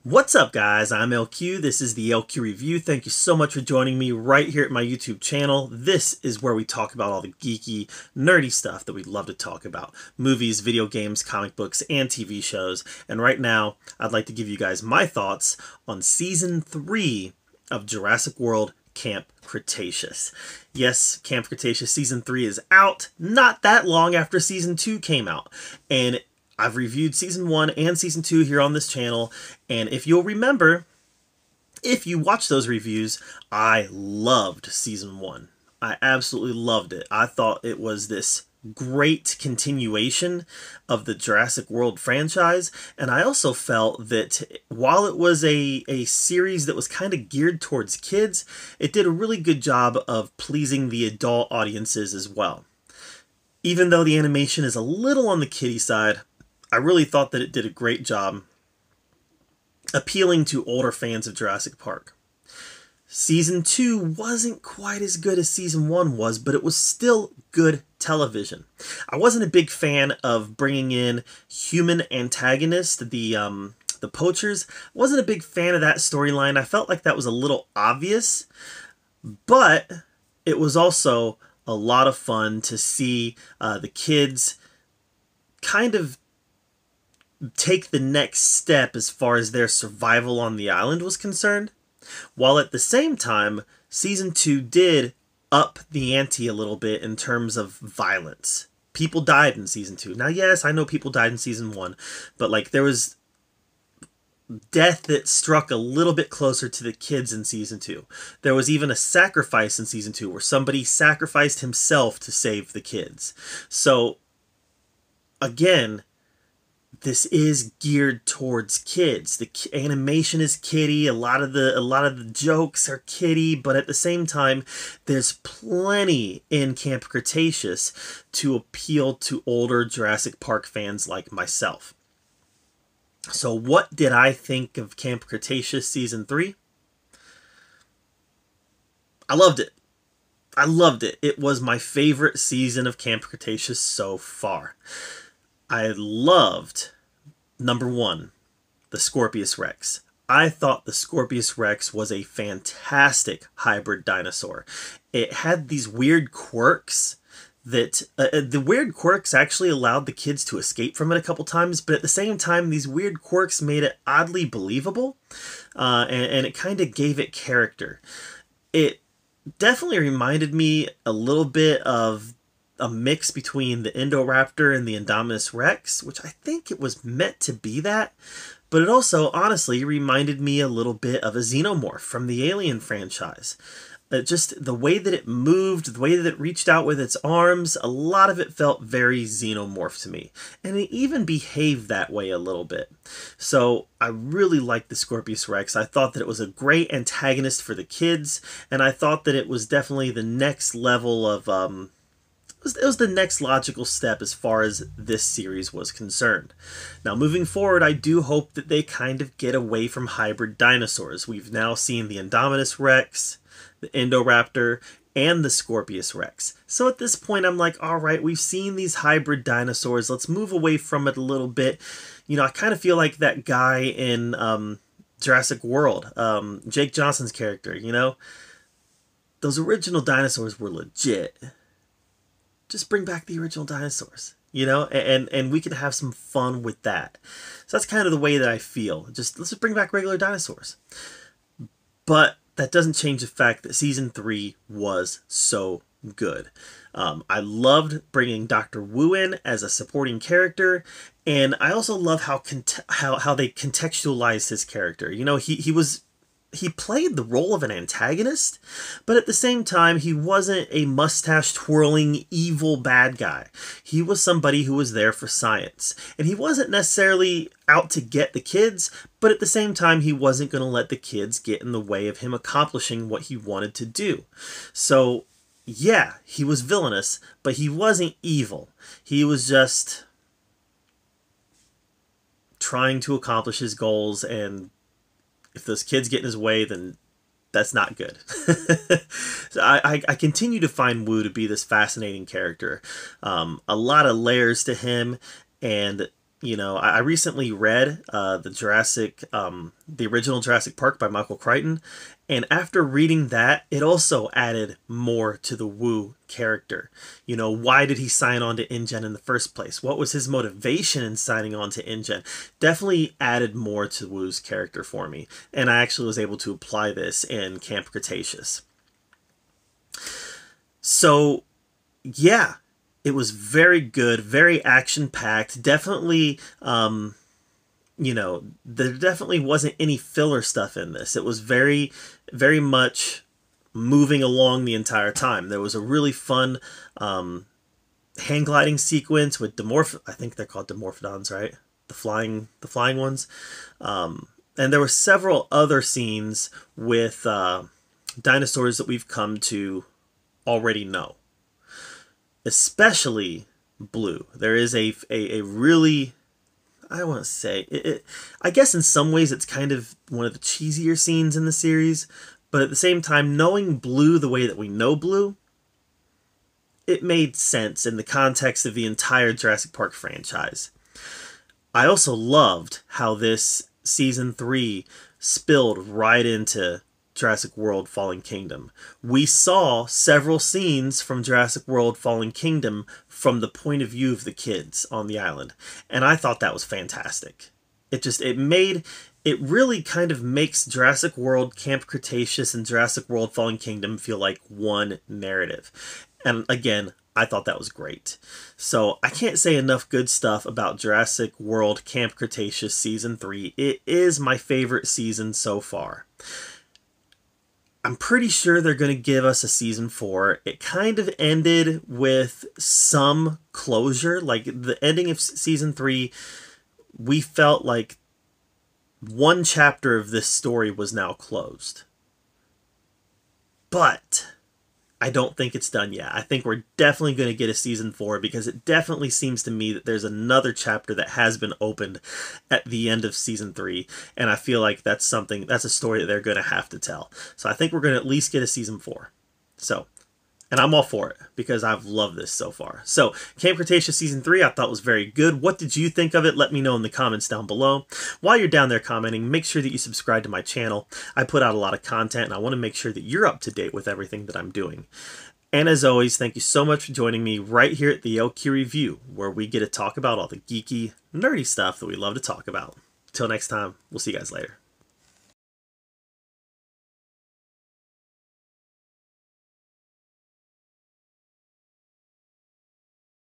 What's up, guys? I'm LQ. This is the LQ Review. Thank you so much for joining me right here at my YouTube channel. This is where we talk about all the geeky, nerdy stuff that we love to talk about. Movies, video games, comic books, and TV shows. And right now, I'd like to give you guys my thoughts on Season 3 of Jurassic World Camp Cretaceous. Yes, Camp Cretaceous Season 3 is out, not that long after Season 2 came out. And I've reviewed Season 1 and Season 2 here on this channel, and if you'll remember, if you watch those reviews, I loved Season 1. I absolutely loved it. I thought it was this great continuation of the Jurassic World franchise, and I also felt that while it was a series that was kind of geared towards kids, it did a really good job of pleasing the adult audiences as well. Even though the animation is a little on the kiddie side, I really thought that it did a great job appealing to older fans of Jurassic Park. Season 2 wasn't quite as good as Season 1 was, but it was still good television. I wasn't a big fan of bringing in human antagonists, the poachers. I wasn't a big fan of that storyline. I felt like that was a little obvious, but it was also a lot of fun to see the kids kind of take the next step as far as their survival on the island was concerned, while at the same time, Season 2 did up the ante a little bit in terms of violence. People died in Season 2. Now, yes, I know people died in Season 1, but like there was death that struck a little bit closer to the kids in Season 2. There was even a sacrifice in Season 2 where somebody sacrificed himself to save the kids. So, again, this is geared towards kids. The animation is kiddie. A lot of the jokes are kiddie, but at the same time, there's plenty in Camp Cretaceous to appeal to older Jurassic Park fans like myself. So what did I think of Camp Cretaceous Season 3? I loved it. I loved it. It was my favorite season of Camp Cretaceous so far. I loved, number one, the Scorpius Rex. I thought the Scorpius Rex was a fantastic hybrid dinosaur. It had these weird quirks that, the weird quirks actually allowed the kids to escape from it a couple times, but at the same time, these weird quirks made it oddly believable, and it kind of gave it character. It definitely reminded me a little bit of a mix between the Indoraptor and the Indominus Rex, which I think it was meant to be that, but it also honestly reminded me a little bit of a Xenomorph from the Alien franchise. Just the way that it moved, the way that it reached out with its arms, a lot of it felt very Xenomorph to me. And it even behaved that way a little bit. So I really liked the Scorpius Rex. I thought that it was a great antagonist for the kids, and I thought that it was definitely the next level of it was the next logical step as far as this series was concerned. Now, moving forward, I do hope that they kind of get away from hybrid dinosaurs. We've now seen the Indominus Rex, the Indoraptor, and the Scorpius Rex. So at this point, I'm like, all right, we've seen these hybrid dinosaurs. Let's move away from it a little bit. You know, I kind of feel like that guy in Jurassic World, Jake Johnson's character, you know? Those original dinosaurs were legit. Just bring back the original dinosaurs, you know, and we could have some fun with that. So that's kind of the way that I feel. Let's just bring back regular dinosaurs. But that doesn't change the fact that Season 3 was so good. I loved bringing Dr. Wu in as a supporting character, and I also love how they contextualized his character. You know, he played the role of an antagonist, but at the same time, he wasn't a mustache-twirling, evil bad guy. He was somebody who was there for science. And he wasn't necessarily out to get the kids, but at the same time, he wasn't going to let the kids get in the way of him accomplishing what he wanted to do. So, yeah, he was villainous, but he wasn't evil. He was just trying to accomplish his goals, and if those kids get in his way, then that's not good. So I continue to find Wu to be this fascinating character. A lot of layers to him, and You know, I recently read the original Jurassic Park by Michael Crichton, and after reading that, it also added more to the Wu character. You know, why did he sign on to InGen in the first place? What was his motivation in signing on to InGen? Definitely added more to Wu's character for me, and I actually was able to apply this in Camp Cretaceous. So, yeah, it was very good, very action packed. Definitely, you know, there definitely wasn't any filler stuff in this. It was very, very much moving along the entire time. There was a really fun hang gliding sequence with I think they're called Dimorphodons, right? The flying ones. And there were several other scenes with dinosaurs that we've come to already know, especially Blue. There is a really, I want to say, I guess in some ways it's kind of one of the cheesier scenes in the series, but at the same time, knowing Blue the way that we know Blue, it made sense in the context of the entire Jurassic Park franchise. I also loved how this season 3 spilled right into Jurassic World Fallen Kingdom. We saw several scenes from Jurassic World Fallen Kingdom from the point of view of the kids on the island, and I thought that was fantastic. It really kind of makes Jurassic World Camp Cretaceous and Jurassic World Fallen Kingdom feel like one narrative. And again, I thought that was great. So I can't say enough good stuff about Jurassic World Camp Cretaceous Season 3. It is my favorite season so far. I'm pretty sure they're going to give us a season 4. It kind of ended with some closure. Like the ending of season 3, we felt like one chapter of this story was now closed. But I don't think it's done yet. I think we're definitely going to get a season 4 because it definitely seems to me that there's another chapter that has been opened at the end of season 3, and I feel like that's a story that they're going to have to tell. So I think we're going to at least get a season 4. So, and I'm all for it because I've loved this so far. So, Camp Cretaceous Season 3 I thought was very good. What did you think of it? Let me know in the comments down below. While you're down there commenting, make sure that you subscribe to my channel. I put out a lot of content, and I want to make sure that you're up to date with everything that I'm doing. And as always, thank you so much for joining me right here at the LQ Review, where we get to talk about all the geeky, nerdy stuff that we love to talk about. Till next time, we'll see you guys later.